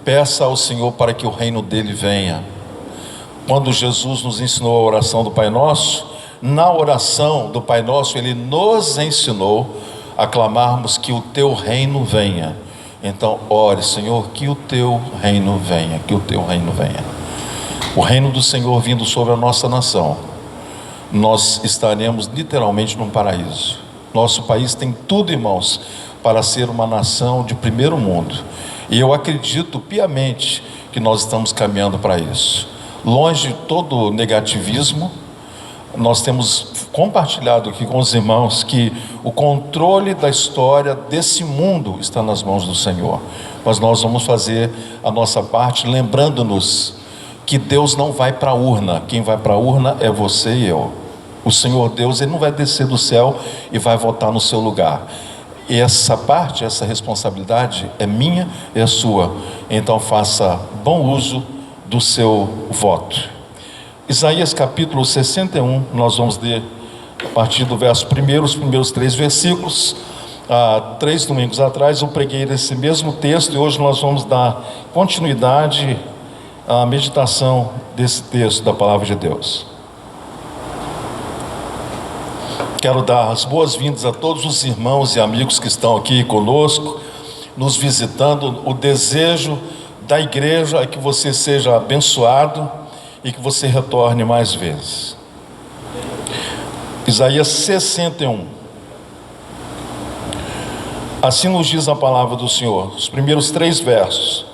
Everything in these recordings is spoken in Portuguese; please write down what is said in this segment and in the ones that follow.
peça ao Senhor para que o reino dele venha. Quando Jesus nos ensinou a oração do Pai Nosso, na oração do Pai Nosso, ele nos ensinou a clamarmos que o teu reino venha. Então, ore, Senhor, que o teu reino venha, que o teu reino venha. O reino do Senhor vindo sobre a nossa nação, nós estaremos literalmente num paraíso. Nosso país tem tudo, irmãos, para ser uma nação de primeiro mundo. E eu acredito piamente que nós estamos caminhando para isso. Longe de todo negativismo, nós temos compartilhado aqui com os irmãos que o controle da história desse mundo está nas mãos do Senhor. Mas nós vamos fazer a nossa parte, lembrando-nos que Deus não vai para a urna. Quem vai para a urna é você e eu. O Senhor Deus, ele não vai descer do céu e vai votar no seu lugar. E essa parte, essa responsabilidade é minha e é sua. Então faça bom uso do seu voto. Isaías capítulo 61, nós vamos ler a partir do verso 1, os primeiros 3 versículos. Há 3 domingos atrás eu preguei esse mesmo texto e hoje nós vamos dar continuidade à meditação desse texto da palavra de Deus. Quero dar as boas-vindas a todos os irmãos e amigos que estão aqui conosco, nos visitando. O desejo da igreja é que você seja abençoado e que você retorne mais vezes. Isaías 61. Assim nos diz a palavra do Senhor, os primeiros 3 versos.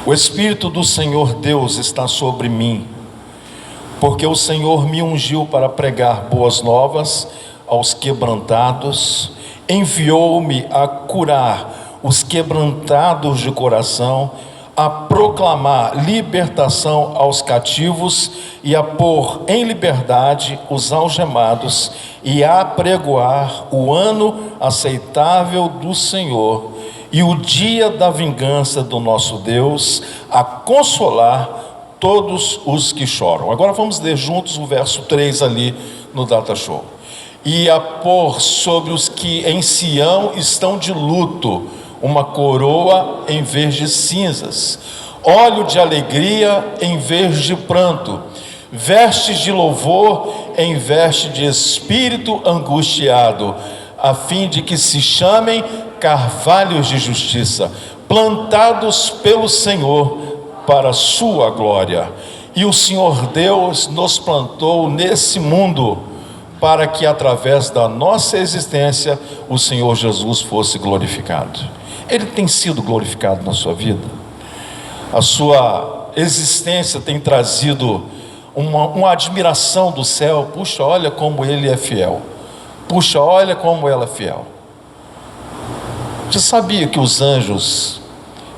O Espírito do Senhor Deus está sobre mim, porque o Senhor me ungiu para pregar boas novas aos quebrantados, enviou-me a curar os quebrantados de coração, a proclamar libertação aos cativos e a pôr em liberdade os algemados e a apregoar o ano aceitável do Senhor e o dia da vingança do nosso Deus, a consolar todos os que choram. Agora vamos ler juntos o verso 3 ali no Data Show. E a pôr sobre os que em Sião estão de luto uma coroa em vez de cinzas, óleo de alegria em vez de pranto, vestes de louvor em veste de espírito angustiado, a fim de que se chamem carvalhos de justiça, plantados pelo Senhor para a sua glória. E o Senhor Deus nos plantou nesse mundo para que através da nossa existência o Senhor Jesus fosse glorificado. Ele tem sido glorificado na sua vida. A sua existência tem trazido uma admiração do céu. Puxa, olha como ele é fiel. Puxa, olha como ela é fiel. Você sabia que os anjos,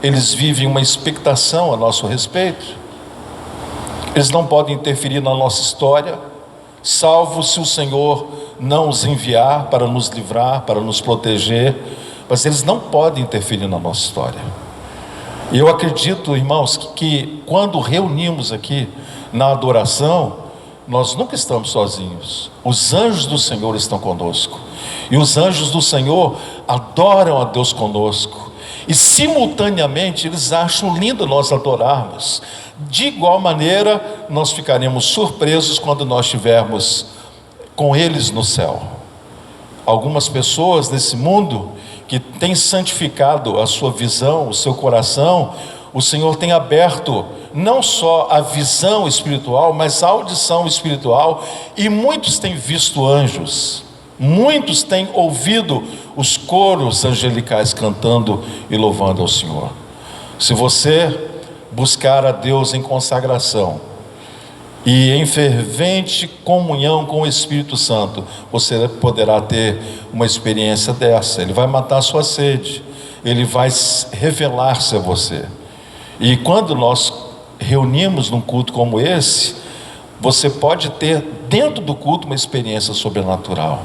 eles vivem uma expectação a nosso respeito? Eles não podem interferir na nossa história, salvo se o Senhor não os enviar para nos livrar, para nos proteger, mas eles não podem interferir na nossa história. E eu acredito, irmãos, que quando reunimos aqui na adoração, nós nunca estamos sozinhos. Os anjos do Senhor estão conosco, e os anjos do Senhor adoram a Deus conosco, e simultaneamente eles acham lindo nós adorarmos. De igual maneira, nós ficaremos surpresos quando nós estivermos com eles no céu. Algumas pessoas nesse mundo que têm santificado a sua visão, o seu coração, o Senhor tem aberto não só a visão espiritual, mas a audição espiritual, e muitos têm visto anjos, muitos têm ouvido os coros angelicais cantando e louvando ao Senhor. Se você buscar a Deus em consagração e em fervente comunhão com o Espírito Santo, você poderá ter uma experiência dessa. Ele vai matar a sua sede, ele vai revelar-se a você. E quando nós reunimos num culto como esse, você pode ter dentro do culto uma experiência sobrenatural.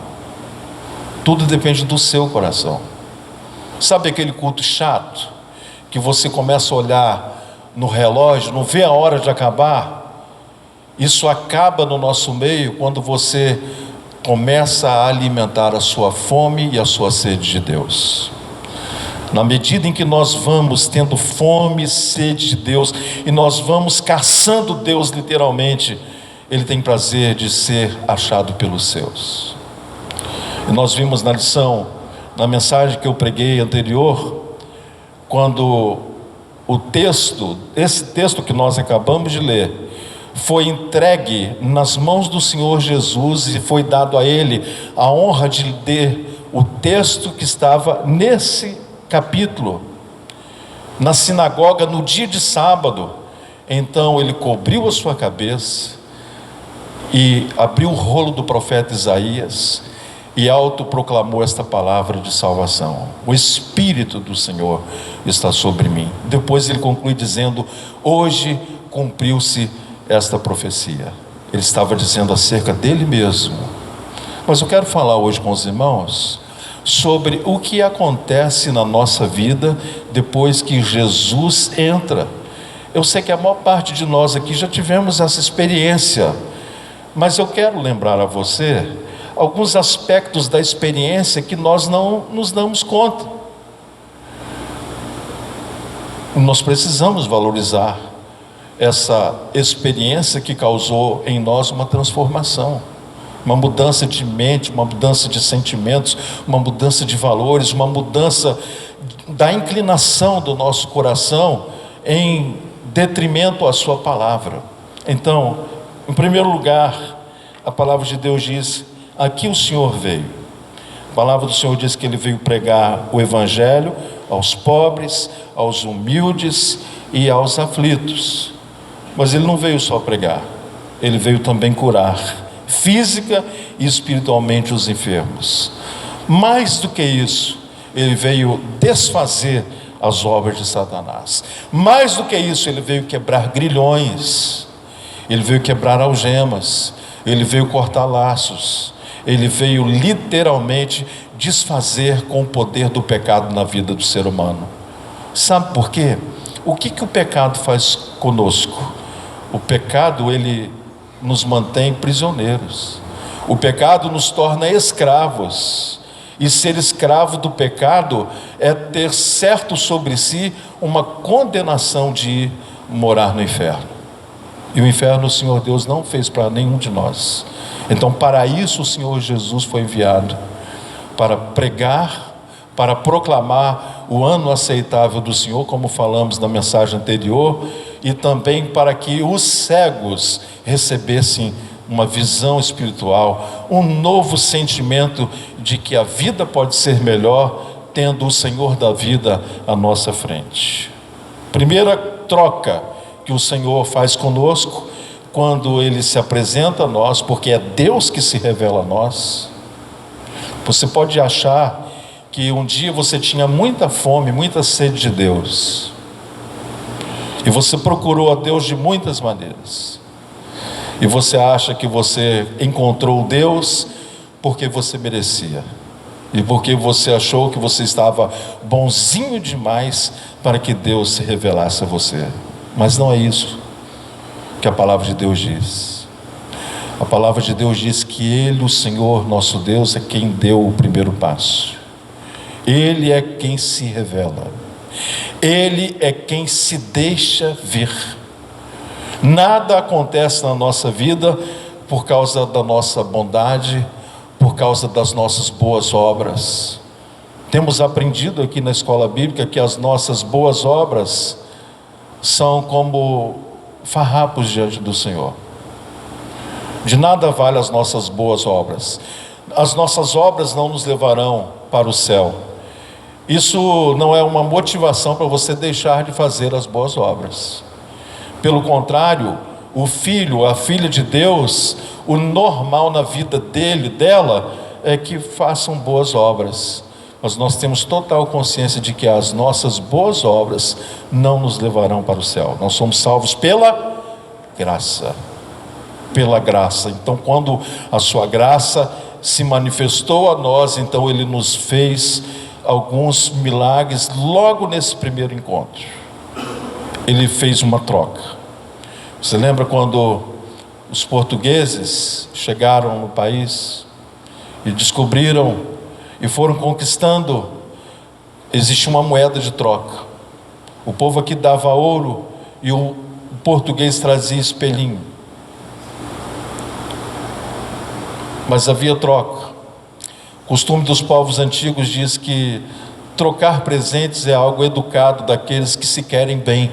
Tudo depende do seu coração. Sabe aquele culto chato, que você começa a olhar no relógio, não vê a hora de acabar? Isso acaba no nosso meio quando você começa a alimentar a sua fome e a sua sede de Deus. Na medida em que nós vamos tendo fome e sede de Deus, e nós vamos caçando Deus literalmente, Ele tem prazer de ser achado pelos seus. E nós vimos na lição, na mensagem que eu preguei anterior, quando esse texto que nós acabamos de ler, foi entregue nas mãos do Senhor Jesus e foi dado a Ele a honra de ler o texto que estava nesse capítulo, na sinagoga no dia de sábado. Então ele cobriu a sua cabeça e abriu o rolo do profeta Isaías e autoproclamou esta palavra de salvação: o Espírito do Senhor está sobre mim. Depois ele conclui dizendo: hoje cumpriu-se esta profecia. Ele estava dizendo acerca dele mesmo. Mas eu quero falar hoje com os irmãos sobre o que acontece na nossa vida depois que Jesus entra. Eu sei que a maior parte de nós aqui já tivemos essa experiência, mas eu quero lembrar a você alguns aspectos da experiência que nós não nos damos conta. Nós precisamos valorizar essa experiência que causou em nós uma transformação, uma mudança de mente, uma mudança de sentimentos, uma mudança de valores, uma mudança da inclinação do nosso coração em detrimento à sua palavra. Então, em primeiro lugar, a palavra de Deus diz: aqui o Senhor veio. A palavra do Senhor diz que Ele veio pregar o Evangelho aos pobres, aos humildes e aos aflitos. Mas Ele não veio só pregar, Ele veio também curar física e espiritualmente os enfermos. Mais do que isso, Ele veio desfazer as obras de Satanás. Mais do que isso, Ele veio quebrar grilhões, Ele veio quebrar algemas, Ele veio cortar laços, Ele veio literalmente desfazer com o poder do pecado na vida do ser humano. Sabe por quê? O que o pecado faz conosco? O pecado, ele nos mantém prisioneiros. O pecado nos torna escravos. E ser escravo do pecado é ter certo sobre si uma condenação de morar no inferno. E o inferno o Senhor Deus não fez para nenhum de nós. Então, para isso o Senhor Jesus foi enviado, para pregar, para proclamar o ano aceitável do Senhor, como falamos na mensagem anterior, e também para que os cegos recebessem uma visão espiritual, um novo sentimento de que a vida pode ser melhor tendo o Senhor da vida à nossa frente. Primeira troca que o Senhor faz conosco quando Ele se apresenta a nós, porque é Deus que se revela a nós. Você pode achar que um dia você tinha muita fome, muita sede de Deus, e você procurou a Deus de muitas maneiras, e você acha que você encontrou Deus porque você merecia, e porque você achou que você estava bonzinho demais para que Deus se revelasse a você. Mas não é isso que a palavra de Deus diz. A palavra de Deus diz que Ele, o Senhor nosso Deus, é quem deu o primeiro passo. Ele é quem se revela, Ele é quem se deixa ver. Nada acontece na nossa vida por causa da nossa bondade, por causa das nossas boas obras. Temos aprendido aqui na escola bíblica que as nossas boas obras são como farrapos diante do Senhor. De nada vale as nossas boas obras. As nossas obras não nos levarão para o céu. Isso não é uma motivação para você deixar de fazer as boas obras. Pelo contrário, o filho, a filha de Deus, o normal na vida dele, dela, é que façam boas obras. Mas nós temos total consciência de que as nossas boas obras não nos levarão para o céu. Nós somos salvos pela graça. Pela graça. Então, quando a sua graça se manifestou a nós, então Ele nos fez alguns milagres logo nesse primeiro encontro. Ele fez uma troca. Você lembra quando os portugueses chegaram no país e descobriram e foram conquistando Existe uma moeda de troca. O povo aqui dava ouro e o português trazia espelhinho. Mas havia troca. O costume dos povos antigos diz que trocar presentes é algo educado daqueles que se querem bem.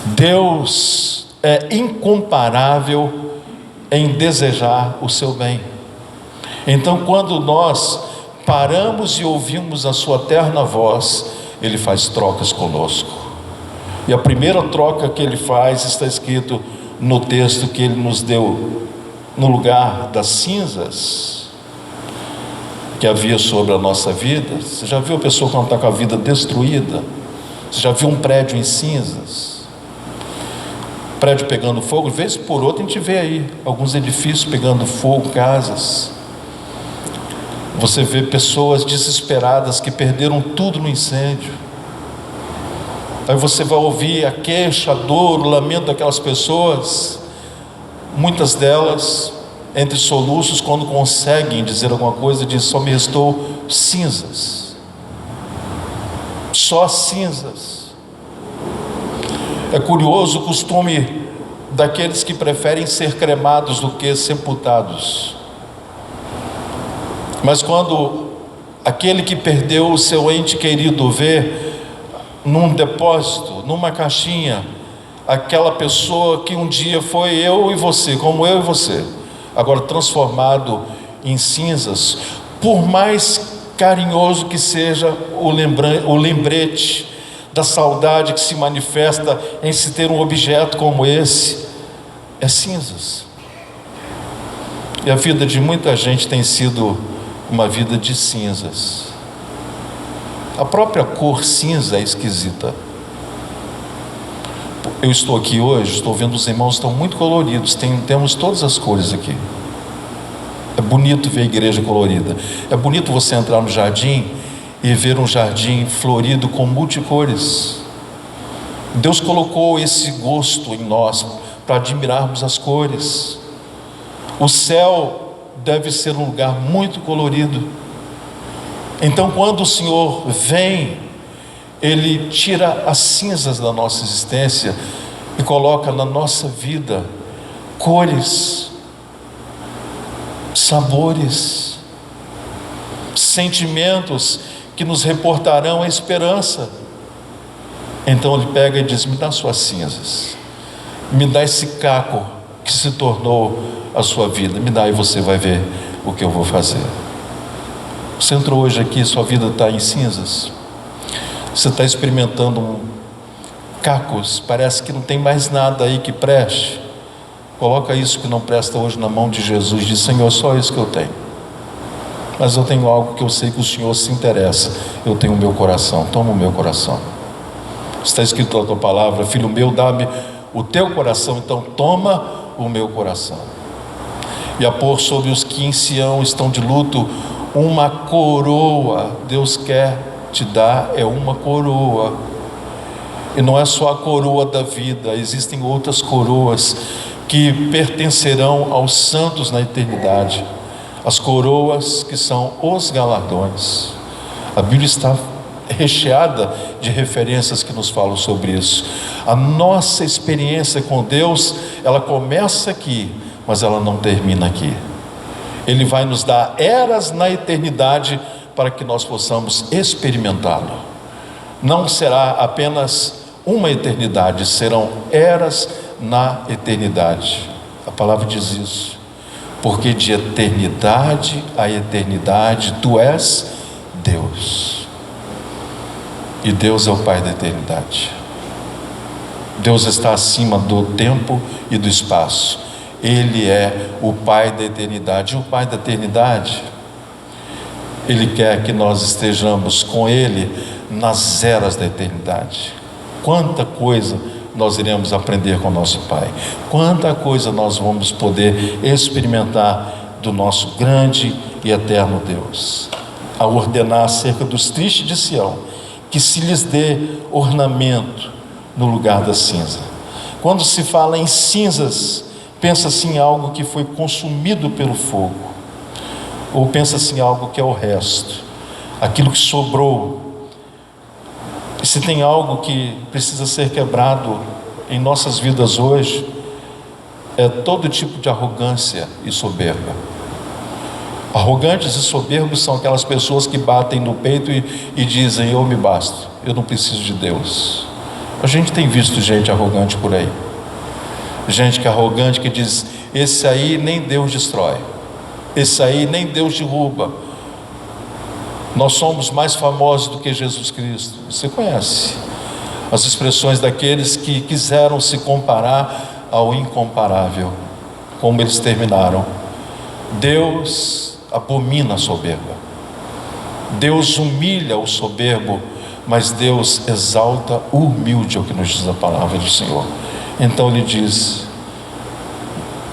Deus é incomparável em desejar o seu bem. Então, quando nós paramos e ouvimos a sua terna voz, Ele faz trocas conosco. E a primeira troca que Ele faz está escrito no texto que Ele nos deu: no lugar das cinzas que havia sobre a nossa vida. Você já viu a pessoa quando está com a vida destruída? Você já viu um prédio em cinzas? Prédio pegando fogo? De vez por outra a gente vê aí alguns edifícios pegando fogo, casas. Você vê pessoas desesperadas que perderam tudo no incêndio. Aí você vai ouvir a queixa, a dor, o lamento daquelas pessoas. Muitas delas, entre soluços, quando conseguem dizer alguma coisa, dizem: só me restou cinzas. Só cinzas. É curioso o costume daqueles que preferem ser cremados do que sepultados. Mas quando aquele que perdeu o seu ente querido vê num depósito, numa caixinha, aquela pessoa que um dia foi eu e você, como eu e você, agora transformado em cinzas, por mais carinhoso que seja o lembrete da saudade que se manifesta em se ter um objeto como esse, é cinzas. E a vida de muita gente tem sido uma vida de cinzas. A própria cor cinza é esquisita. Eu estou aqui hoje, estou vendo os irmãos estão muito coloridos, temos todas as cores aqui. É bonito ver a igreja colorida. É bonito você entrar no jardim e ver um jardim florido com multicores. Deus colocou esse gosto em nós para admirarmos as cores. O céu deve ser um lugar muito colorido. Então, quando o Senhor vem, Ele tira as cinzas da nossa existência e coloca na nossa vida cores, sabores, sentimentos que nos reportarão a esperança. Então Ele pega e diz: me dá suas cinzas, me dá esse caco que se tornou a sua vida, me dá e você vai ver o que eu vou fazer. Você entrou hoje aqui, sua vida está em cinzas, você está experimentando cacos, parece que não tem mais nada aí que preste. Coloca isso que não presta hoje na mão de Jesus, diz: Senhor, só isso que eu tenho, mas eu tenho algo que eu sei que o Senhor se interessa, eu tenho o meu coração, toma o meu coração. Está escrito na tua palavra: filho meu, dá-me o teu coração, então toma o meu coração. E a pôr sobre os que em Sião estão de luto uma coroa. Deus quer te dar uma coroa, e não é só a coroa da vida, existem outras coroas que pertencerão aos santos na eternidade, as coroas que são os galardões. A Bíblia está recheada de referências que nos falam sobre isso. A nossa experiência com Deus, ela começa aqui, mas ela não termina aqui. Ele vai nos dar eras na eternidade para que nós possamos experimentá-lo. Não será apenas uma eternidade, serão eras na eternidade. A palavra diz isso, porque de eternidade a eternidade tu és Deus, e Deus é o Pai da eternidade. Deus está acima do tempo e do espaço. Ele é o Pai da eternidade. E o Pai da eternidade, Ele quer que nós estejamos com Ele nas eras da eternidade. Quanta coisa nós iremos aprender com nosso Pai, quanta coisa nós vamos poder experimentar do nosso grande e eterno Deus. A ordenar acerca dos tristes de Sião, que se lhes dê ornamento no lugar da cinza. Quando se fala em cinzas, pensa-se em algo que foi consumido pelo fogo, ou pensa-se em algo que é o resto. aquilo que sobrou. E se tem algo que precisa ser quebrado em nossas vidas hoje, é todo tipo de arrogância e soberba. Arrogantes e soberbos são aquelas pessoas que batem no peito e dizem: eu me basto, eu não preciso de Deus. A gente tem visto gente arrogante por aí, gente que é arrogante, que diz: esse aí nem Deus destrói, esse aí nem Deus derruba, nós somos mais famosos do que Jesus Cristo. Você conhece as expressões daqueles que quiseram se comparar ao incomparável, como eles terminaram. Deus abomina a soberba, Deus humilha o soberbo, mas Deus exalta o humilde, é o que nos diz a palavra do Senhor. Então ele diz: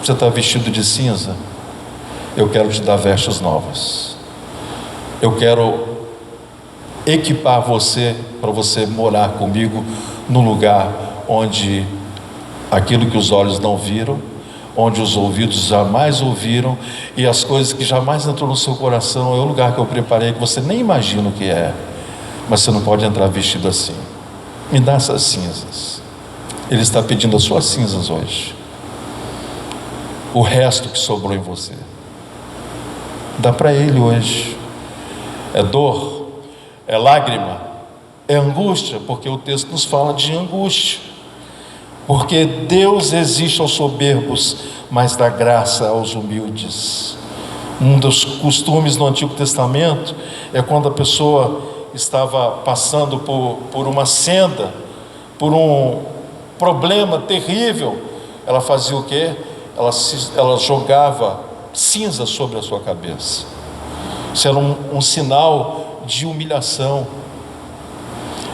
você está vestido de cinza, eu quero te dar vestes novas, eu quero equipar você para você morar comigo no lugar onde aquilo que os olhos não viram, onde os ouvidos jamais ouviram, e as coisas que jamais entrou no seu coração, é o lugar que eu preparei, que você nem imagina o que é, mas você não pode entrar vestido assim. Me dá essas cinzas. Ele está pedindo as suas cinzas hoje, o resto que sobrou em você, dá para Ele hoje. É dor, é lágrima, é angústia, porque o texto nos fala de angústia, porque Deus resiste aos soberbos, mas dá graça aos humildes. Um dos costumes no Antigo Testamento é quando a pessoa estava passando por uma senda, por um problema terrível, ela fazia o quê? Ela jogava cinza sobre a sua cabeça. Isso era um sinal de humilhação,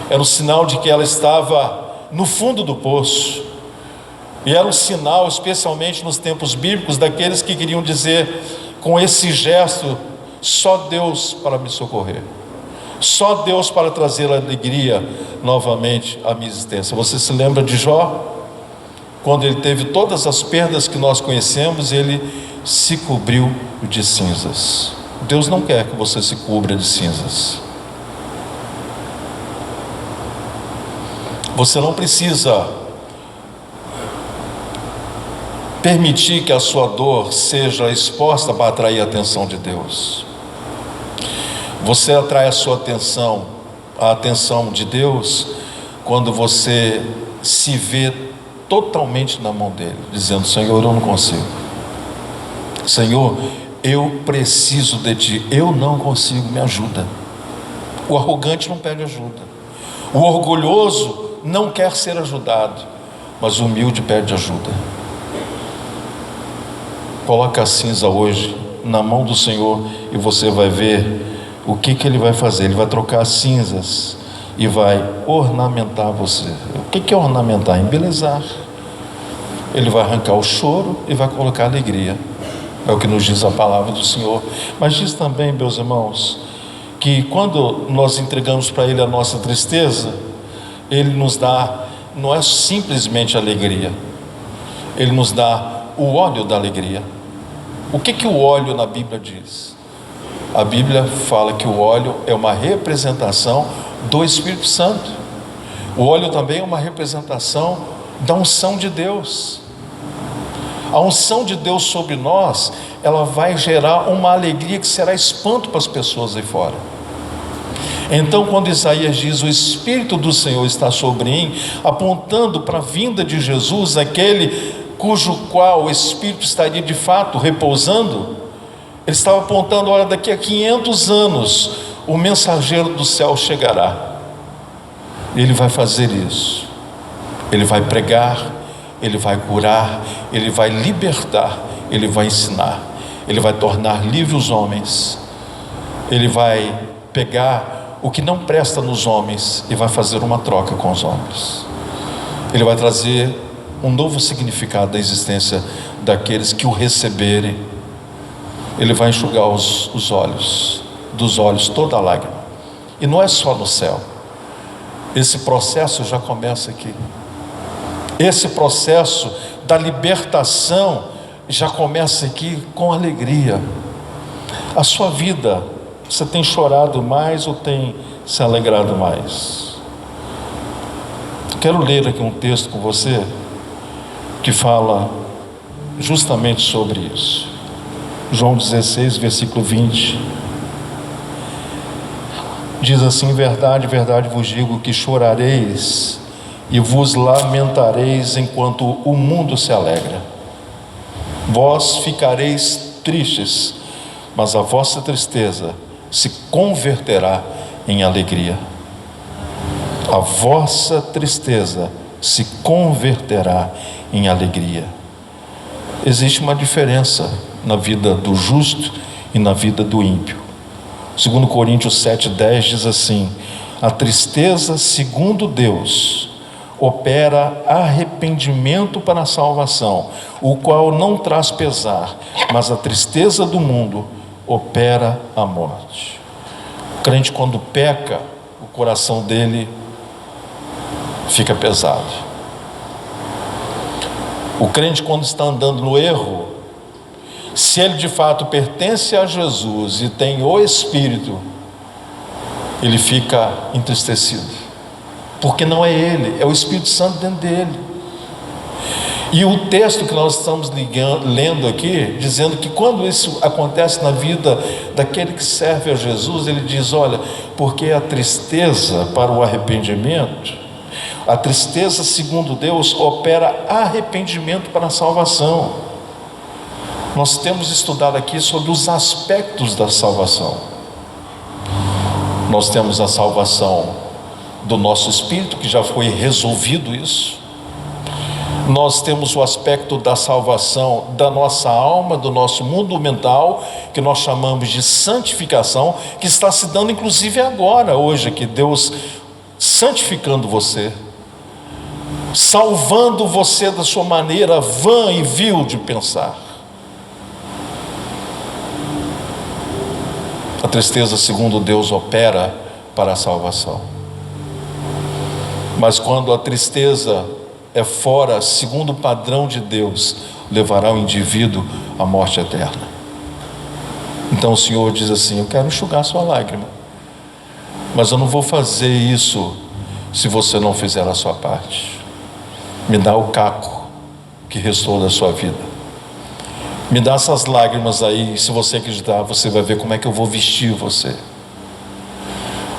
era um sinal de que ela estava no fundo do poço, e era um sinal, especialmente nos tempos bíblicos, daqueles que queriam dizer com esse gesto: só Deus para me socorrer, só Deus para trazer alegria novamente à minha existência. Você se lembra de Jó? Quando ele teve todas as perdas que nós conhecemos, ele se cobriu de cinzas. Deus não quer que você se cubra de cinzas. Você não precisa permitir que a sua dor seja exposta para atrair a atenção de Deus. Você atrai a sua atenção, a atenção de Deus, quando você se vê totalmente na mão dele, dizendo: Senhor, eu não consigo, Senhor, eu preciso de ti, eu não consigo, me ajuda. O arrogante não pede ajuda, o orgulhoso não quer ser ajudado, mas o humilde pede ajuda. Coloca a cinza hoje na mão do Senhor e você vai ver o que Ele vai fazer. Ele vai trocar as cinzas e vai ornamentar você. O que é ornamentar? Embelezar. Ele vai arrancar o choro e vai colocar alegria. É o que nos diz a palavra do Senhor. Mas diz também, meus irmãos, que quando nós entregamos para Ele a nossa tristeza, Ele nos dá, não é simplesmente alegria, Ele nos dá o óleo da alegria. O que o óleo na Bíblia diz? A Bíblia fala que o óleo é uma representação do Espírito Santo. O óleo também é uma representação da unção de Deus. A unção de Deus sobre nós, ela vai gerar uma alegria que será espanto para as pessoas aí fora. Então, quando Isaías diz: o Espírito do Senhor está sobre mim, apontando para a vinda de Jesus, aquele cujo qual o Espírito estaria de fato repousando, ele estava apontando: olha, daqui a 500 anos o mensageiro do céu chegará, ele vai fazer isso, ele vai pregar, ele vai curar, ele vai libertar, ele vai ensinar, ele vai tornar livres os homens, ele vai pegar o que não presta nos homens e vai fazer uma troca com os homens. Ele vai trazer um novo significado da existência daqueles que o receberem. Ele vai enxugar dos olhos toda a lágrima. E não é só no céu. Esse processo já começa aqui. Esse processo da libertação já começa aqui com alegria. A sua vida Você tem chorado mais ou tem se alegrado mais? Quero ler aqui um texto com você que fala justamente sobre isso. João 16, versículo 20. Diz assim: verdade, verdade vos digo que chorareis e vos lamentareis enquanto o mundo se alegra. Vós ficareis tristes, mas a vossa tristeza se converterá em alegria. A vossa tristeza se converterá em alegria. Existe uma diferença na vida do justo e na vida do ímpio. 2 Coríntios 7,10 diz assim: a tristeza, segundo Deus, opera arrependimento para a salvação, o qual não traz pesar, mas a tristeza do mundo opera a morte. O crente, quando peca, o coração dele fica pesado. O crente, quando está andando no erro, se ele de fato pertence a Jesus e tem o Espírito, ele fica entristecido, porque não é ele, é o Espírito Santo dentro dele. E o texto que nós estamos lendo aqui, dizendo que quando isso acontece na vida daquele que serve a Jesus, ele diz: olha, porque a tristeza para o arrependimento, a tristeza segundo Deus opera arrependimento para a salvação. Nós temos estudado aqui sobre os aspectos da salvação. Nós temos a salvação do nosso espírito, que já foi resolvido isso. Nós temos o aspecto da salvação da nossa alma, do nosso mundo mental, que nós chamamos de santificação, que está se dando inclusive agora, hoje, que Deus santificando você, salvando você da sua maneira vã e vil de pensar. A tristeza, segundo Deus, opera para a salvação. Mas quando a tristeza é fora, segundo o padrão de Deus, levará o indivíduo à morte eterna. Então o Senhor diz assim: eu quero enxugar sua lágrima, mas eu não vou fazer isso se você não fizer a sua parte. Me dá o caco que restou da sua vida. Me dá essas lágrimas aí, se você acreditar, você vai ver como é que eu vou vestir você.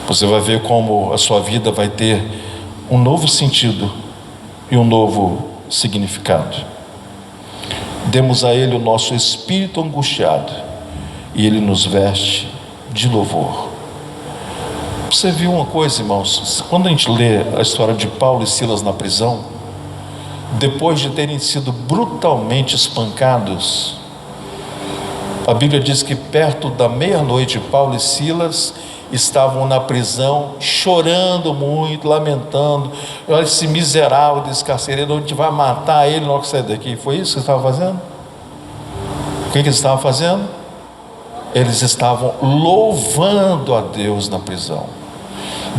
Você vai ver como a sua vida vai ter um novo sentido e um novo significado. Demos a Ele o nosso espírito angustiado e Ele nos veste de louvor. Você viu uma coisa, irmãos? Quando a gente lê a história de Paulo e Silas na prisão, depois de terem sido brutalmente espancados, a Bíblia diz que perto da meia-noite, Paulo e Silas estavam na prisão, chorando muito, lamentando: olha esse miserável desse carcereiro, a gente vai matar ele na hora que sair daqui. Foi isso que eles estavam fazendo? O que eles estavam fazendo? Eles estavam louvando a Deus na prisão,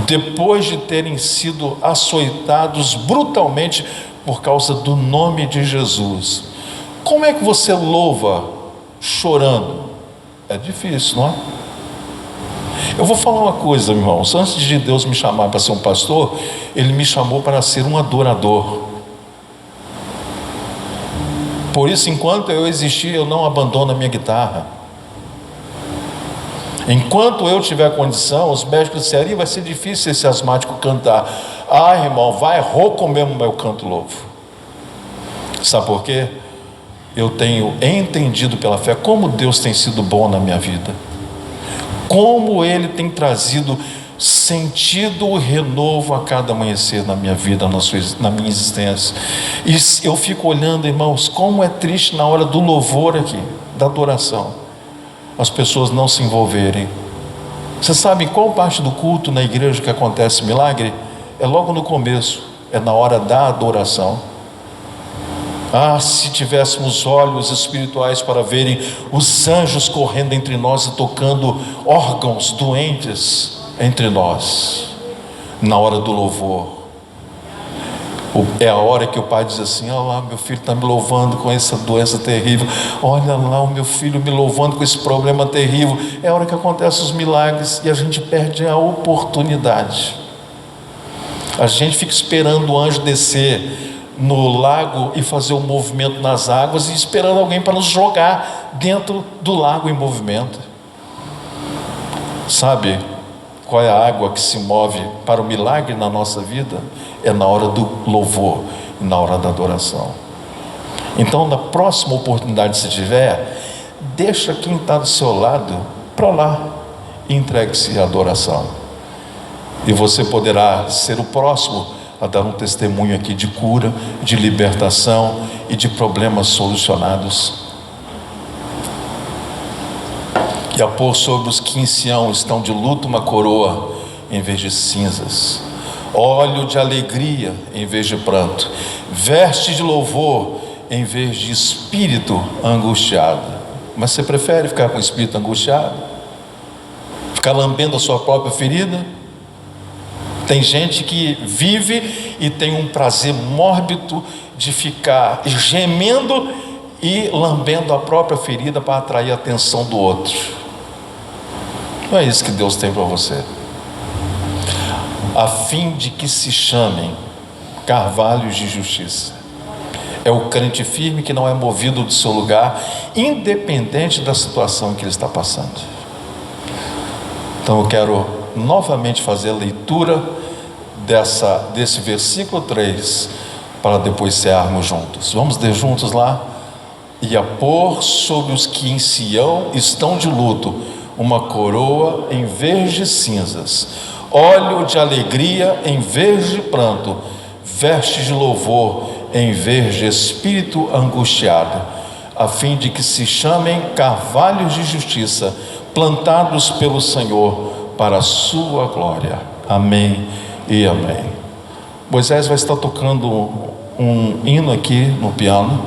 depois de terem sido açoitados brutalmente por causa do nome de Jesus. Como é que você louva chorando? É difícil, não é? Eu vou falar uma coisa, irmãos. Antes de Deus me chamar para ser um pastor, Ele me chamou para ser um adorador. Por isso, enquanto eu existir, eu não abandono a minha guitarra. Enquanto eu tiver condição, os médicos disseram: vai ser difícil esse asmático cantar. Ah, irmão, vai rouco mesmo, eu canto louvo. Sabe por quê? Eu tenho entendido pela fé como Deus tem sido bom na minha vida, como Ele tem trazido sentido e renovo a cada amanhecer na minha vida, na minha existência. E eu fico olhando, irmãos, como é triste na hora do louvor aqui, da adoração, as pessoas não se envolverem. Você sabe qual parte do culto na igreja que acontece milagre? É logo no começo, é na hora da adoração. Ah, se tivéssemos olhos espirituais para verem os anjos correndo entre nós e tocando órgãos doentes entre nós, na hora do louvor. É a hora que o pai diz assim: olha lá, meu filho está me louvando com essa doença terrível, olha lá o meu filho me louvando com esse problema terrível. É a hora que acontecem os milagres e a gente perde a oportunidade. A gente fica esperando o anjo descer no lago e fazer um movimento nas águas, e esperando alguém para nos jogar dentro do lago em movimento. Sabe qual é a água que se move para o milagre na nossa vida? É na hora do louvor, na hora da adoração. Então, na próxima oportunidade que você tiver, deixa quem está do seu lado para lá e entregue-se à adoração. E você poderá ser o próximo a dar um testemunho aqui de cura, de libertação e de problemas solucionados. E a pôr sobre os que em Sião estão de luto uma coroa em vez de cinzas, óleo de alegria em vez de pranto, veste de louvor em vez de espírito angustiado. Mas você prefere ficar com o espírito angustiado? Ficar lambendo a sua própria ferida? Tem gente que vive e tem um prazer mórbido de ficar gemendo e lambendo a própria ferida para atrair a atenção do outro. Não é isso que Deus tem para você. A fim de que se chamem carvalhos de justiça. É o crente firme que não é movido do seu lugar, independente da situação que ele está passando. Então eu quero novamente fazer a leitura desse versículo 3, para depois cearmos juntos. Vamos ler juntos lá? E a pôr sobre os que em Sião estão de luto uma coroa em vez de cinzas, óleo de alegria em vez de pranto, vestes de louvor em vez de espírito angustiado, a fim de que se chamem carvalhos de justiça, plantados pelo Senhor para a sua glória. Amém e amém. Moisés vai estar tocando um hino aqui no piano.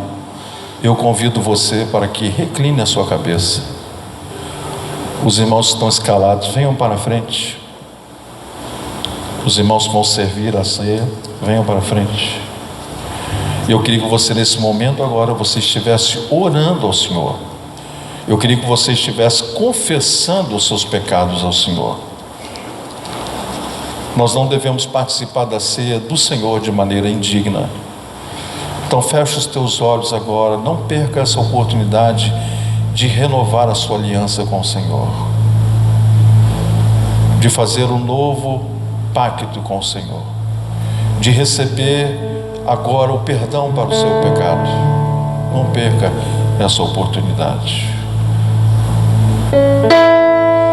Eu convido você para que recline a sua cabeça. Os irmãos que estão escalados, venham para a frente. Os irmãos que vão servir a ceia, venham para a frente. Eu queria que você, nesse momento agora, você estivesse orando ao Senhor. Eu queria que você estivesse confessando os seus pecados ao Senhor. Nós não devemos participar da ceia do Senhor de maneira indigna. Então feche os teus olhos agora, não perca essa oportunidade de renovar a sua aliança com o Senhor, de fazer um novo pacto com o Senhor, de receber agora o perdão para o seu pecado. Não perca essa oportunidade.